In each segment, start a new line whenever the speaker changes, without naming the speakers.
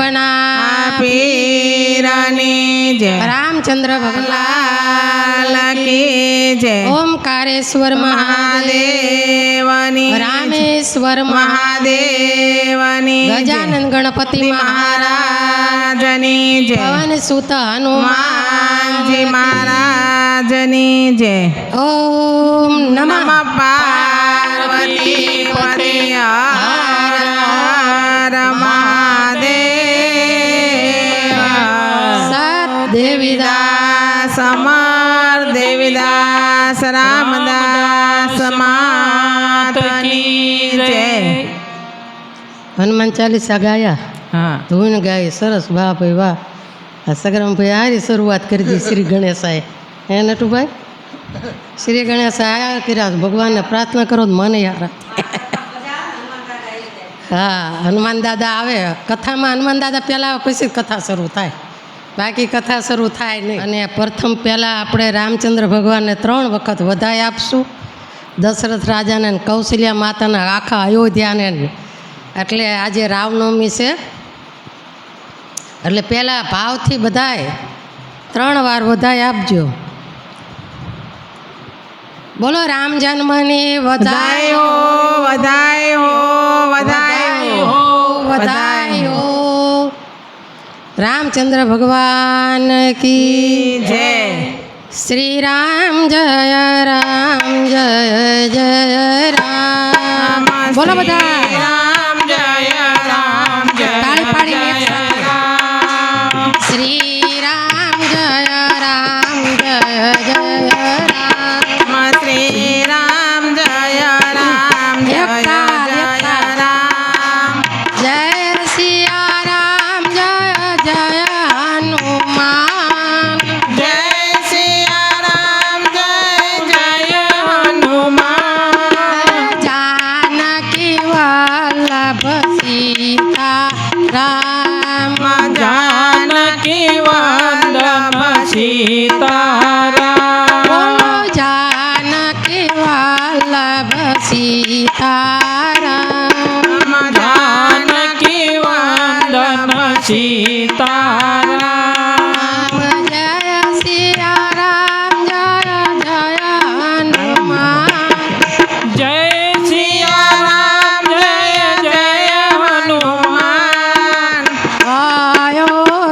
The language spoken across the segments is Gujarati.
ભગવાનના
પીરની જય,
રામચંદ્ર ભગવાન
લાલ કી જય,
ઓમકારેશ્વર
મહાદેવની જય,
રામેશ્વર
મહાદેવની જય,
ગજાનન ગણપતિ
મહારાજની જય,
પવન સુત
હનુમાનજી મહારાજની જય.
ઓમ
નમઃ
નમઃ
પાર્વતી પતે હર હર મહાદેવ.
સત દેવીદાસ
દેવીદાસ અમર દેવીદાસ રામદાસ માતની જય.
હનુમાન ચાલીસા ગાયા,
હા
ધૂન ગાય, સરસ. વાહ ભાઈ વાહ. આ સગરામભાઈ હારી શરૂઆત કરી દી શ્રી ગણેશાએ. હે નટુભાઈ, શ્રી ગણેશા આયા કર્યા. ભગવાનને પ્રાર્થના કરો તો મને યાર. હા, હનુમાન દાદા આવે કથામાં. હનુમાન દાદા પહેલાં આવે પછી જ કથા શરૂ થાય, બાકી કથા શરૂ થાય નહીં. અને પ્રથમ પહેલાં આપણે રામચંદ્ર ભગવાનને 3 વખત વધાઈ આપશું. દશરથ રાજાને ને કૌશલ્યા માતાના આખા અયોધ્યાને. એટલે આજે રામનવમી છે, એટલે પહેલાં ભાવથી બધાય 3 વાર વધાઈ આપજો. બોલો રામ જન્મની વધાયો
વધાયો વધાયો
વધાયો. રામચંદ્ર ભગવાન કી
જય.
શ્રી રામ જય રામ જય જય રામ. બોલો બધા
રામ જય રામ જય
તાળી પાડીને એક
જય
સાથે.
રામ.
શ્રી રામ જય રામ જય જય રામ.
શ્રી રામ જય રામ જય જય રામ.
જય સિયા રામ જય જય હનુમાન.
જય સિયા રામ જય જય હનુમાન.
જાનકી વલ્લભ સીતા રામ.
જાનકી વલ્લભ સીતારામ.
બોલો જાનકી વલ્લભ સીતારામ.
જાનકી વંદન સીતારામ.
જય સિયા રામ જય જય હનુમાન.
જય સિયા રામ જય જય હનુમાન.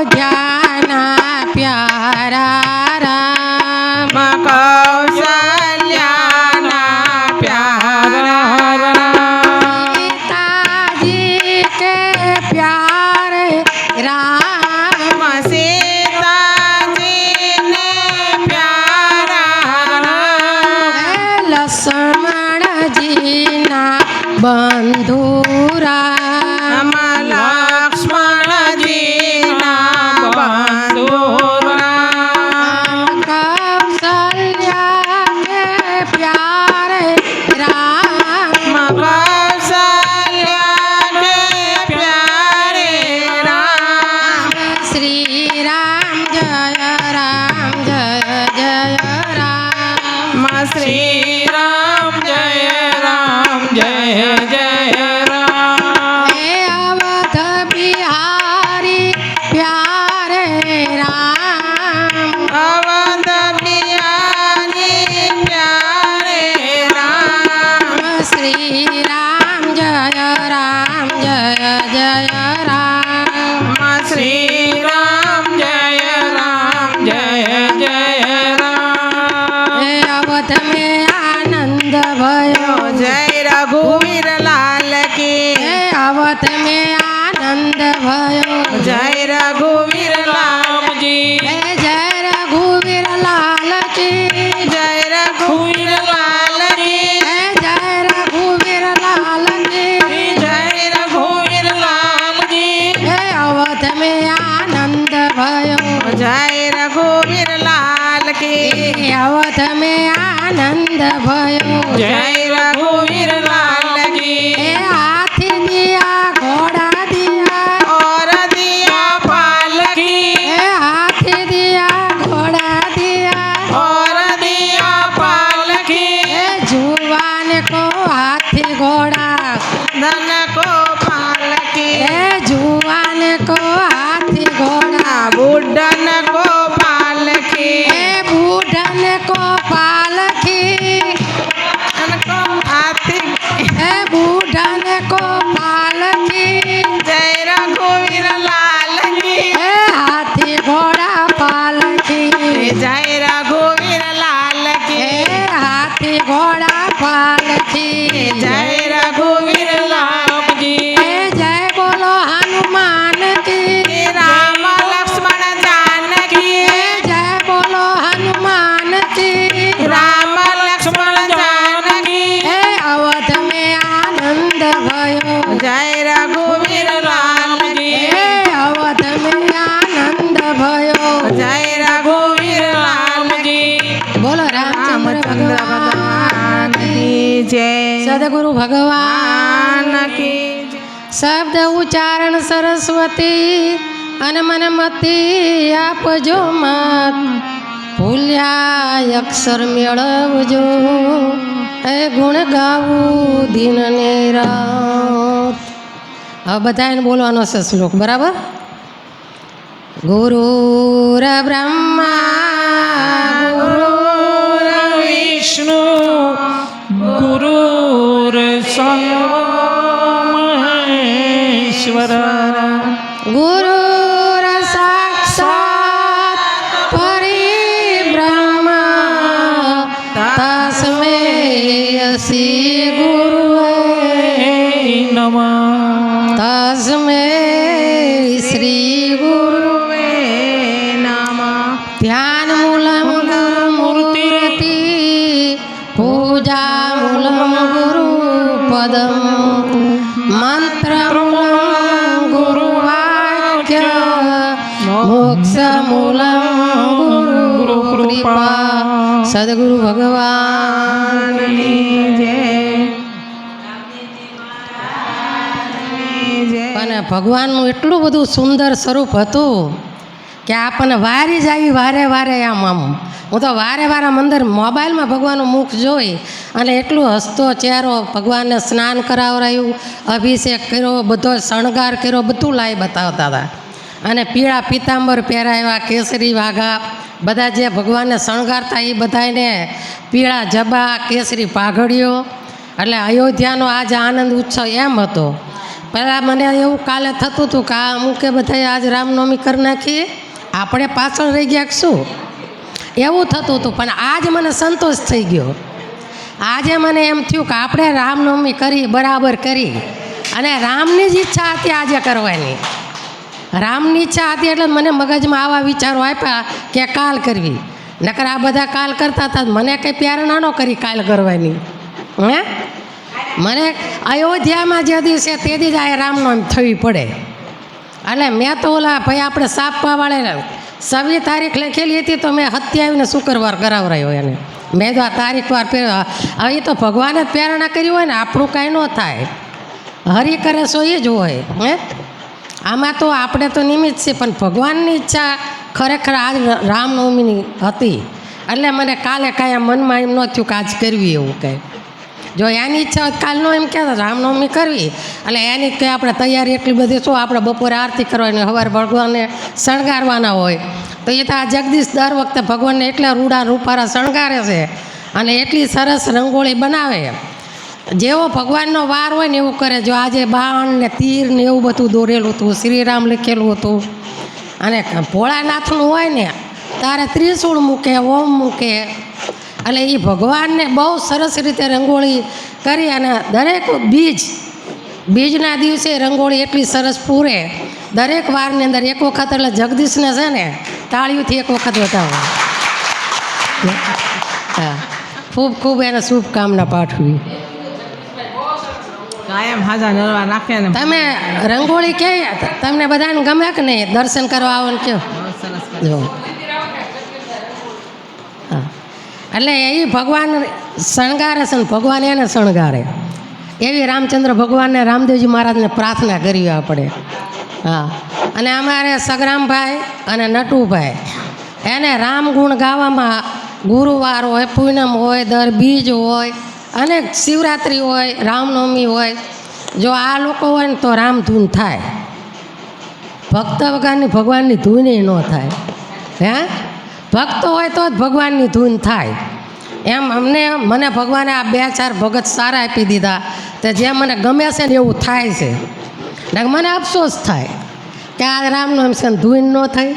અયોધ્યાના પ્યારા રામ.
કૌશલ્યાના પ્યારા રામ.
સીતાજી કે પ્યારે રામ.
સીતાજીને પ્યારા રામ.
લક્ષ્મણજીના બંધુ રામ.
લક્ષ્મણજીના બંધુ રામ.
કૌશલ્યા કે પ્યારે રામ.
કૌશલ્યાને પ્યારે રામ.
શ્રી રામ જય રામ જય જય રામ.
શ્રી રામ જય રામ જય જય રામ.
હે અવધ બિહારી પ્યારે રામ.
અવધ બિહારી પ્યારે રામ.
શ્રી રામ જય રામ જય જય રામ.
શ્રી રામ જય રામ જય જય રામ.
હે અવધ में आनंद भयो.
જય રઘુવીર લાલ કી.
હે અવધ में आनंद भयो.
જય રઘુવીર લાલજી.
હે જય રઘુવીર લાલ કી.
જય રઘુવીર લાલ કી.
હે જય રઘુવીર લાલ કી.
જય રઘુવીર લાલજી.
હે અવધ में आनंદ भयो.
જય રઘુવીર લાલ કી.
હે અવધ में आनंद भयो.
જય રઘુવીર લાલ કી.
હે હાથી દિયા ઘોડા દિયા.
और दिया पालकी.
હે હાથી દિયા ઘોડા દિયા.
और दिया पालकी.
હે जुवान को हाथी घोड़ा.
धन को पालकी.
હે जुवान को
બુઢન કો પાલખી
એ બુઢને કો પાલખી
અનકો હાથી
એ બુઢને કો પાલખી
જય રઘુવીર લાલ કી
એ હાથી ઘોડા પાલખી
જય રઘુવીર લાલ
એ
કી
હાથી ઘોડા પાલખી
જય રઘુવીર લાલ કી
એ જય બોલો હનુમાન કી
રામ લક્ષ્મણ જાનકી
એ જય બોલો હનુમાન કી
રામ લક્ષ્મણ જાનકી
એ અવધ में आनंद भयो
જય રઘુવીર લાલ કી
એ અવધ में आनंદ भयो
જય રઘુવીર લાલ કી
બોલો રામચંદ્ર ભગવાન
કી જય
સદગુરુ ભગવાન
કી જય.
શબ્દ ઉચ્ચારણ સરસ્વતી અને મનમતી આપજો મત ભૂલ્યા અક્ષર મેળવજો એ ગુણ ગાવું દિન ને રાત. હવે બધાને બોલવાનો છે શ્લોક બરાબર. ગુરુ બ્રહ્મા ગુરુ
વિષ્ણુ ગુરુર મહેશ્વર
ગુરુ સાક્ષાત પરિબ્રહ્મ તસ્મે શ્રી ગુરુવે
નમઃ
તસ્મે શ્રી ગુરુવે
નમઃ
ધ્યાન મૂલમ ગુરુ મૂર્તિ પૂજા મૂલમ ગુરુ પદમ મંત્ર મૂલમ ગુરુ વાક્ય મોક્ષ મૂલમ ગુરુ કૃપા. સદગુરુ ભગવાનની
જય
અને ભગવાનનું એટલું બધું સુંદર સ્વરૂપ હતું કે આપણને વારી જ આવી વારે વારે આમ હું તો વારે વારે મંદિર મોબાઈલમાં ભગવાનનું મુખ જોઈ અને એટલું હસતો ચહેરો ભગવાનને સ્નાન કરાવરાયું અભિષેક કર્યો બધો શણગાર કર્યો બધું લાઈ બતાવતા હતા અને પીળા પીતાંબર પહેરાવ્યા કેસરી વાઘા બધા જે ભગવાનને શણગારતા એ બધાને પીળા જબા કેસરી પાઘડીઓ એટલે અયોધ્યાનો આજ આનંદ ઉત્સવ એમ હતો. પહેલાં મને એવું કાલે થતું હતું કે આ અમુકે બધાએ આજ રામનવમી કરી નાખી આપણે પાછળ રહી ગયા કે શું એવું થતું હતું. પણ આજ મને સંતોષ થઈ ગયો. આજે મને એમ થયું કે આપણે રામનવમી કરી બરાબર કરી અને રામની જ ઈચ્છા હતી આજે કરવાની. રામની ઈચ્છા હતી એટલે મને મગજમાં આવા વિચારો આપ્યા કે કાલ કરવી. નકર આ બધા કાલ કરતા હતા મને કંઈ પ્યારણા ન કરી કાલ કરવાની. હે મને અયોધ્યામાં જે દિવસે તે દી જ આ રામનવમી થવી પડે. એટલે મેં તો ઓલા ભાઈ આપણે સાપવાવાળે 26 તારીખ લખેલી હતી તો મેં 27 શુક્રવાર કરાવરાયો એને. મેં તો આ તારીખ વાર હવે એ તો ભગવાને જ પ્રેરણા કરી હોય ને આપણું કાંઈ ન થાય. હરી કરે સો એ જ હોય. હે આમાં તો આપણે તો નિમિત્ત છે પણ ભગવાનની ઈચ્છા ખરેખર આજ રામનવમીની હતી એટલે મને કાલે કાંઈ મનમાં એમ ન થયું કે આજ કરવી એવું કંઈ. જો એની ઈચ્છા હોય કાલનો એમ કહેતા રામનવમી કરવી એટલે એની કંઈ આપણે તૈયારી એટલી બધી શું આપણે બપોરે આરતી કરવાની સવારે ભગવાનને શણગારવાના હોય તો એ તો આ જગદીશ દર વખતે ભગવાનને એટલા રૂડા રૂપારા શણગારે છે અને એટલી સરસ રંગોળી બનાવે. જેવો ભગવાનનો વાર હોય ને એવું કરે. જો આજે બાણ ને તીર ને એવું બધું દોરેલું હતું શ્રીરામ લખેલું હતું અને ભોળાનાથનું હોય ને તારે ત્રિશૂળ મૂકે ઓમ મૂકે એટલે એ ભગવાનને બહુ સરસ રીતે રંગોળી કરી અને દરેક બીજના દિવસે રંગોળી એટલી સરસ પૂરે. દરેક વારની અંદર એક વખત એટલે જગદીશને છે ને તાળીઓથી એક વખત બતાવો. હા ખૂબ ખૂબ એને શુભકામના પાઠવી.
કાયમ હાજા નરવા નાખે ને
તમે રંગોળી કે તમને બધાને ગમે કે નહીં? દર્શન કરવા આવો ને કયો જો હા એટલે એ ભગવાન શણગારે છે ને ભગવાન એને શણગારે એવી રામચંદ્ર ભગવાનને રામદેવજી મહારાજને પ્રાર્થના કરી આપણે. હા અને અમારે સગરામભાઈ અને નટુભાઈ એને રામ ગુણ ગાવામાં ગુરુવાર હોય પૂનમ હોય દર બીજ હોય અને શિવરાત્રિ હોય રામનવમી હોય જો આ લોકો હોય ને તો રામધૂન થાય. ભક્ત વગરની ભગવાનની ધૂન ન થાય. હે ભક્ત હોય તો જ ભગવાનની ધૂન થાય. એમ મને ભગવાને આ 2-4 ભગત સારા આપી દીધા તે જે મને ગમે છે ને એવું થાય છે. ને મને અફસોસ થાય કે આ રામનામ છે ને ધૂન ન થઈ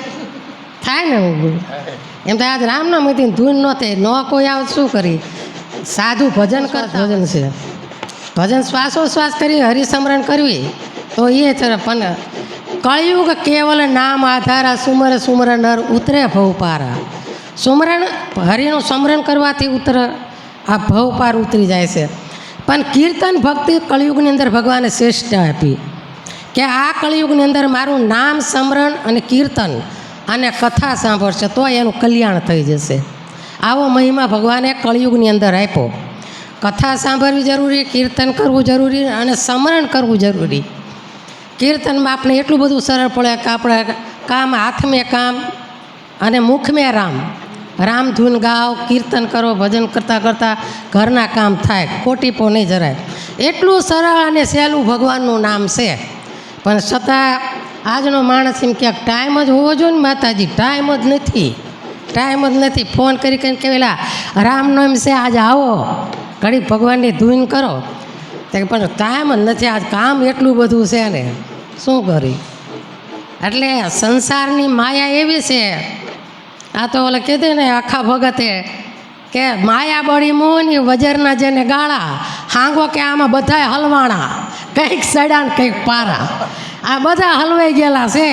થાય ને હું એમ તો આજ રામનામ હતી ધૂન ન થઈ ન કોઈ આવે શું કરી સાધુ ભજન કરતા ભજન છે ભજન શ્વાસોશ્વાસ કરી હરિસ્મરણ કરવી તો એ છે. પણ કળિયુગ કેવલ નામ આધારા સુમર સુમર નર ઉતરે ભવપારા. સુમરણ હરિનું સ્મરણ કરવાથી આ ભવપાર ઉતરી જાય છે. પણ કીર્તન ભક્તિ કળિયુગની અંદર ભગવાને શ્રેષ્ઠ આપી કે આ કળિયુગની અંદર મારું નામ સ્મરણ અને કીર્તન અને કથા સાંભળશે તો એનું કલ્યાણ થઈ જશે. આવો મહિમા ભગવાને કળિયુગની અંદર આપ્યો. કથા સાંભળવી જરૂરી, કીર્તન કરવું જરૂરી અને સ્મરણ કરવું જરૂરી. કીર્તનમાં આપણે એટલું બધું સરળ પડે કે આપણે કામ હાથમાં કામ અને મુખમાં રામ રામ ધૂન ગાઓ, કીર્તન કરો, ભજન કરતાં કરતાં ઘરના કામ થાય, ખોટીપો નહીં જરાય. એટલું સરળ અને સહેલું ભગવાનનું નામ છે. પણ છતાં આજનો માણસ એમ ક્યાંક ટાઈમ જ હોવો જોઈએ ને માતાજી, ટાઈમ જ નથી. ફોન કરીને કહેલા રામનામ છે આજ આવો ઘડી ભગવાનની ધૂન કરો પણ ટાઈમ જ નથી. આજ કામ એટલું બધું છે ને શું કરી. એટલે સંસારની માયા એવી છે. આ તો ઓલે કીધું ને આખા ભગતે કે માયા બળી મોહની વજરના જેને ગાળા હાંગો કે આમાં બધાય હલવાણા કંઈક સડા ને કંઈક પારા. આ બધા હલવાઈ ગયેલા છે.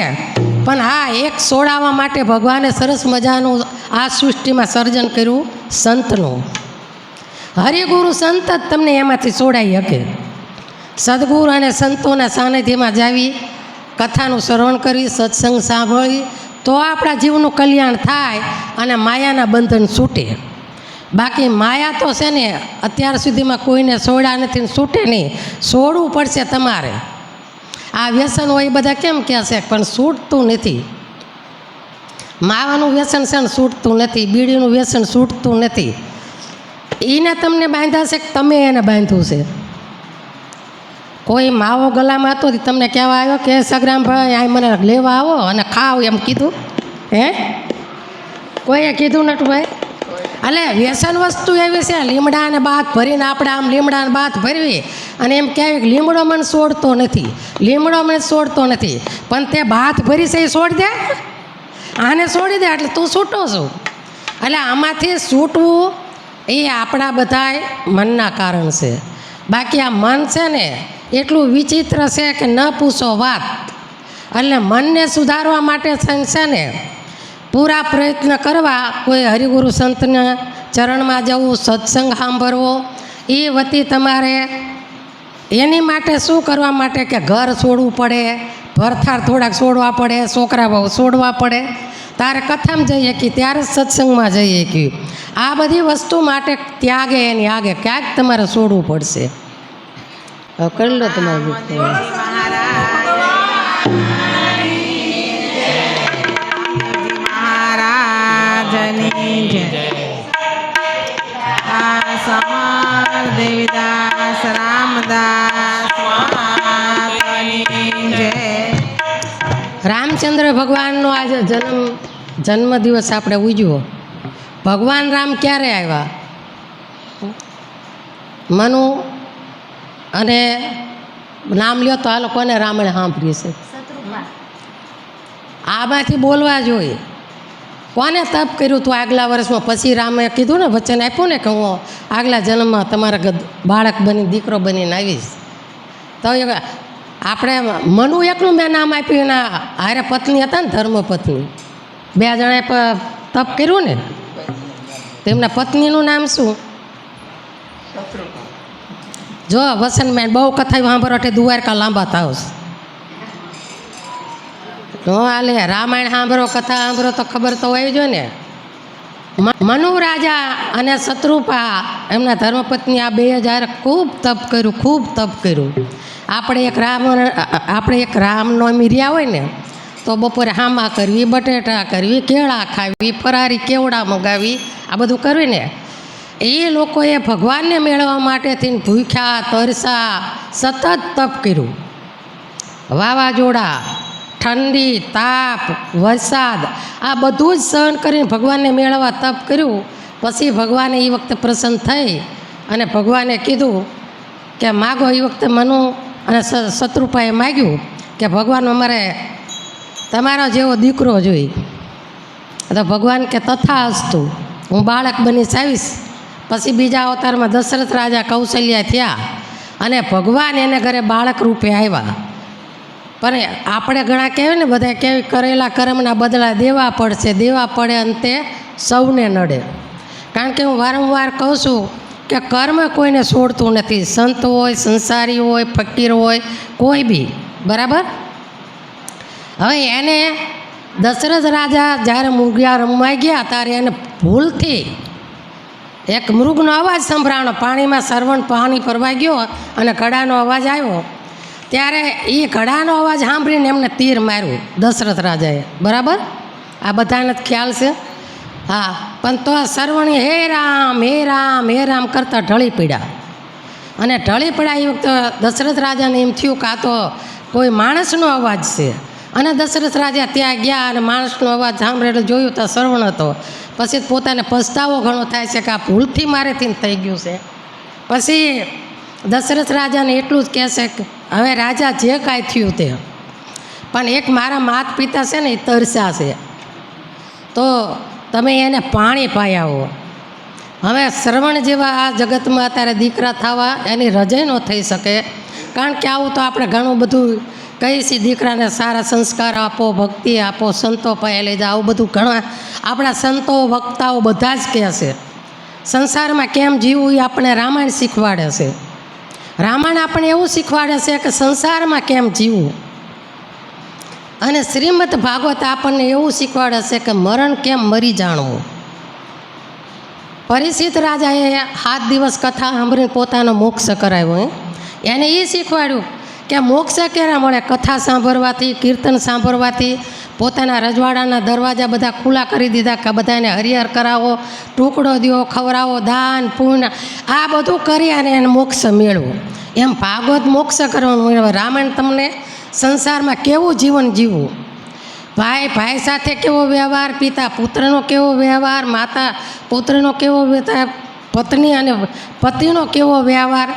પણ હા એક સોડાવવા માટે ભગવાને સરસ મજાનું આ સૃષ્ટિમાં સર્જન કર્યું સંતનું. હરિગુરુ સંત જ તમને એમાંથી સોડાઈ શકે. સદગુરુ અને સંતોના સાનિધ્યમાં જાવી, કથાનું શ્રવણ કરી, સત્સંગ સાંભળી તો આપણા જીવનું કલ્યાણ થાય અને માયાના બંધન છૂટે. બાકી માયા તો છે ને અત્યાર સુધીમાં કોઈને સોડા નથી ને છૂટે નહીં. છોડવું પડશે તમારે. આ વ્યસન હોય એ બધા કેમ કહેશે પણ છૂટતું નથી. માવાનું વ્યસન છે ને છૂટતું નથી, બીડીનું વ્યસન છૂટતું નથી. એને તમને બાંધ્યા છે કે તમે એને બાંધ્યું છે. કોઈ માવો ગલામાં હતો તમને કહેવા આવ્યો કે સગરામભાઈ આ મને લેવા આવો અને ખાવ એમ કીધું? હે કોઈએ કીધું નતું ભાઈ? એટલે વ્યસન વસ્તુ એવી છે લીમડાને બાથ ભરીને આપણે આમ લીમડાને બાથ ભરવી અને એમ કહેવાય કે લીમડો મને છોડતો નથી પણ તે બાથ ભરી છે એ છોડી દે, આને છોડી દે એટલે તું છૂટો છું. એટલે આમાંથી છૂટવું એ આપણા બધાય મનના કારણ છે. બાકી આ મન છે ને એટલું વિચિત્ર છે કે ન પૂછો વાત. એટલે મનને સુધારવા માટે છે ને પૂરા પ્રયત્ન કરવા. કોઈ હરિગુરુ સંતના ચરણમાં જવું, સત્સંગ સાંભળવો એ વતી તમારે એની માટે શું કરવા માટે કે ઘર છોડવું પડે, ભરથાર થોડાક છોડવા પડે, છોકરા બહુ છોડવા પડે. તારે કથામાં જઈએ કે ત્યારે સત્સંગમાં જઈએ કે આ બધી વસ્તુ માટે ત્યાગે એની આગે ક્યાંક તમારે છોડવું પડશે. હવે કરી લો તમારું
મહારાજની જય. આ સમર દેવીદાસ રામદાસ મહારાજની જય.
રામચંદ્ર ભગવાનનો આજે જન્મદિવસ આપણે ઉજવો. ભગવાન રામ ક્યારે આવ્યા? મનુ અને નામ લ્યો તો આ લોકોને રામાયણ સાંભળીએ છે. આમાંથી બોલવા જોઈએ. કોને તપ કર્યું હતું આગલા વર્ષમાં? પછી રામે કીધું ને, વચન આપ્યું ને કે હું આગલા જન્મમાં તમારા બાળક બની દીકરો બનીને આવીશ. તો આપણે મનુ એકનું મેં નામ આપ્યું. એના હારે પત્ની હતા ને ધર્મપત્ની, 2 જણાએ તપ કર્યું ને. તેમના પત્નીનું નામ શું? જો વસનમેન બહુ કથા સાંભળો એટલે દ્વારકા લાંબા થાવશે. હાલે રામાયણ સાંભળો, કથા સાંભળો તો ખબર તો હોય જોઈએ ને. મનુ રાજા અને શત્રુપા એમના ધર્મપત્ની આ 2000 ખૂબ તપ કર્યું. આપણે એક રામનવમી રહ્યા હોય ને તો બપોરે હામા કરવી, બટેટા કરવી, કેળા ખાવી, ફરારી કેવડા મગાવી, આ બધું કરવી ને. એ લોકોએ ભગવાનને મેળવવા માટેથી ભૂખ્યા તરસા સતત તપ કર્યું. વાવાઝોડા, ઠંડી, તાપ, વરસાદ આ બધું જ સહન કરીને ભગવાનને મેળવવા તપ કર્યું. પછી ભગવાને એ વખતે પ્રસન્ન થઈ અને ભગવાને કીધું કે માગો. એ વખતે મનુ અને શત્રુપાએ માગ્યું કે ભગવાન અમારે તમારો જેવો દીકરો જોઈએ. તો ભગવાન કે તથા અસ્તુ, હું બાળક બની આવીશ. પછી બીજા અવતારમાં દશરથ રાજા કૌશલ્યા થયા અને ભગવાન એને ઘરે બાળક રૂપે આવ્યા. પણ આપણે ઘણા કહેવાય ને, બધા કેવી કરેલા કર્મના બદલા દેવા પડશે, દેવા પડે અંતે સૌને નડે. કારણ કે હું વારંવાર કહું છું કે કર્મ કોઈને છોડતું નથી. સંત હોય, સંસારી હોય, ફકીર હોય, કોઈ બી, બરાબર. હવે એને દશરથ રાજા જ્યારે મુગિયા રમવા ગયા ત્યારે એને ભૂલથી એક મૃગનો અવાજ સંભળાણો. પાણીમાં સરવણ પાણી ભરવા ગયો અને ઘડાનો અવાજ આવ્યો. ત્યારે એ ઘડાનો અવાજ સાંભળીને એમને તીર માર્યું દશરથ રાજાએ, બરાબર. આ બધાને જ ખ્યાલ છે. હા, પણ તો સરવણી હે રામ હે રામ હે રામ કરતાં ઢળી પડ્યા. અને ઢળી પડ્યા એ વખતે દશરથ રાજાને એમ થયું કે આ તો કોઈ માણસનો અવાજ છે. અને દશરથ રાજા ત્યાં ગયા અને માણસનો અવાજ સાંભળેલો જોયું તો સરવણ હતો. પછી પોતાને પસ્તાવો ઘણો થાય છે કે આ ભૂલથી મારેથી થઈ ગયું છે. પછી દશરથ રાજાને એટલું જ કહેશે કે હવે રાજા જે કાંઈ થયું તે, પણ એક મારા માતા પિતા છે ને એ તરસ્યા છે, તો તમે એને પાણી પાઈ આવો. હવે શ્રવણ જેવા આ જગતમાં અત્યારે દીકરા થવા એની રજય ન થઈ શકે. કારણ કે આવું તો આપણે ઘણું બધું કહીએ છીએ, દીકરાને સારા સંસ્કાર આપો, ભક્તિ આપો, સંતો પાસે લઈ જાઓ. આવું બધું ઘણા આપણા સંતો વક્તાઓ બધા જ કહે છે. સંસારમાં કેમ જીવવું એ આપણે રામાયણ શીખવાડે છે. રામાયણ આપણે એવું શીખવાડે છે કે સંસારમાં કેમ જીવવું. અને શ્રીમદ ભાગવત આપણને એવું શીખવાડે છે કે મરણ કેમ મરી જાણવું. પરીક્ષિત રાજાએ 7 દિવસ કથા સાંભળીને પોતાનો મોક્ષ કરાવ્યો. એને એ શીખવાડ્યું કે મોક્ષ ક્યારે મળે? કથા સાંભળવાથી, કીર્તન સાંભળવાથી. પોતાના રજવાડાના દરવાજા બધા ખુલ્લા કરી દીધા કે બધાને હરિહર કરાવો, ટુકડો દો, ખવડાવો, દાન પુણ્ય આ બધું કરી અને એને મોક્ષ મેળવો. એમ ભાગવત મોક્ષ કરવાનું મેળવે. રામાયણ તમને સંસારમાં કેવું જીવન જીવવું, ભાઈ ભાઈ સાથે કેવો વ્યવહાર, પિતા પુત્રનો કેવો વ્યવહાર, માતા પુત્રનો કેવો વ્યવહાર, પત્ની અને પતિનો કેવો વ્યવહાર,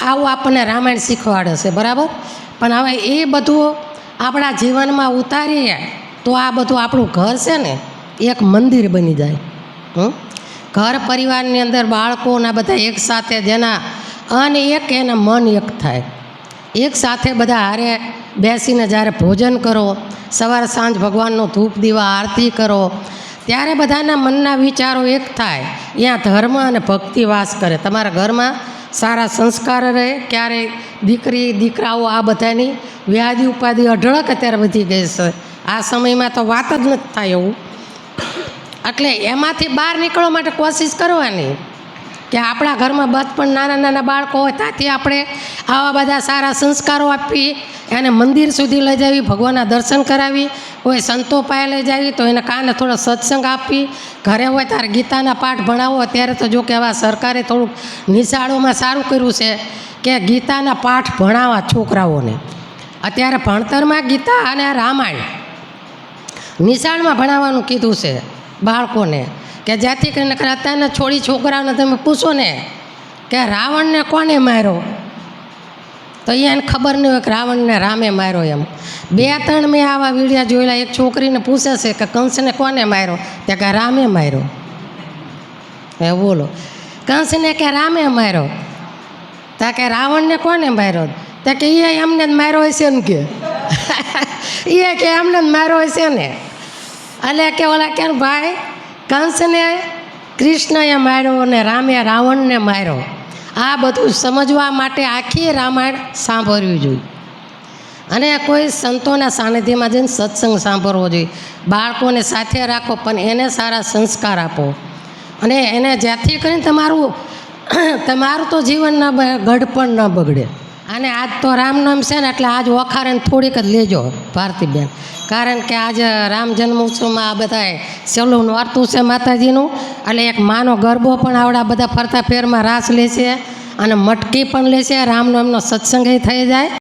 આવું આપણને રામાયણ શીખવાડે છે, બરાબર. પણ હવે એ બધું આપણા જીવનમાં ઉતારીએ તો આ બધું આપણું ઘર છે ને એક મંદિર બની જાય. ઘર પરિવારની અંદર બાળકોના બધા એક સાથે, જેના અન એક એના મન એક થાય. એક સાથે બધા હારે બેસીને જ્યારે ભોજન કરો, સવાર સાંજ ભગવાનનો ધૂપ દીવા આરતી કરો, ત્યારે બધાના મનના વિચારો એક થાય. ત્યાં ધર્મ અને ભક્તિ વાસ કરે. તમારા ઘરમાં સારા સંસ્કાર રહે. ક્યારેય દીકરી દીકરાઓ આ બધાની વ્યાધિ ઉપાધિ અઢળક અત્યારે વધી ગઈ છે. આ સમયમાં તો વાત જ નથી થાય એવું. એટલે એમાંથી બહાર નીકળવા માટે કોશિશ કરવાની કે આપણા ઘરમાં બચપણ નાના નાના બાળકો હોય ત્યાંથી આપણે આવા બધા સારા સંસ્કારો આપી, એને મંદિર સુધી લઈ જવી, ભગવાનના દર્શન કરાવી, કોઈ સંતો પાસે લઈ જવી તો એને કાને થોડો સત્સંગ આપી. ઘરે હોય ત્યારે ગીતાના પાઠ ભણાવો. અત્યારે તો જો કે આવા સરકારે થોડુંક નિશાળોમાં સારું કર્યું છે કે ગીતાના પાઠ ભણાવવા છોકરાઓને. અત્યારે ભણતરમાં ગીતા અને રામાયણ નિશાળમાં ભણાવવાનું કીધું છે બાળકોને, કે જેથી કરીને અત્યારના છોડી છોકરાઓને તમે પૂછો ને કે રાવણને કોને માર્યો, તો એને ખબર નહીં હોય કે રાવણને રામે માર્યો. એમ 2-3 મેં આવા વિડીયા જોયેલા. એક છોકરીને પૂછે છે કે કંસને કોને માર્યો, તે કે રામે માર્યો. હે બોલો, કંસને કે રામે માર્યો, તા કે રાવણને કોને માર્યો, તે કે એ એમને જ માર્યો હશે ને, કે એ કે એમને જ માર્યો હશે ને. એટલે કે ઓલા કે ભાઈ કંસને કૃષ્ણએ માર્યો અને રામે રાવણને માર્યો. આ બધું સમજવા માટે આખી રામાયણ સાંભળવી જોઈએ. અને કોઈ સંતોના સાનિધ્યમાં જઈને સત્સંગ સાંભળવો જોઈએ. બાળકોને સાથે રાખો પણ એને સારા સંસ્કાર આપો. અને એને જેથી કરીને તમારું તો જીવન ન ગઢપણ ન બગડે. અને આજ તો રામનામ છે ને એટલે આજ વખારે થોડીક જ લેજો ભારતીબેન. કારણ કે આજ રામ જન્મોત્સવમાં આ બધાએ સેલું નોરતું છે માતાજીનું. એટલે એક માનો ગરબો પણ આવડા બધા ફરતા ફેરમાં રાસ લેશે અને મટકી પણ લેશે. રામનો એમનો સત્સંગ થઈ જાય.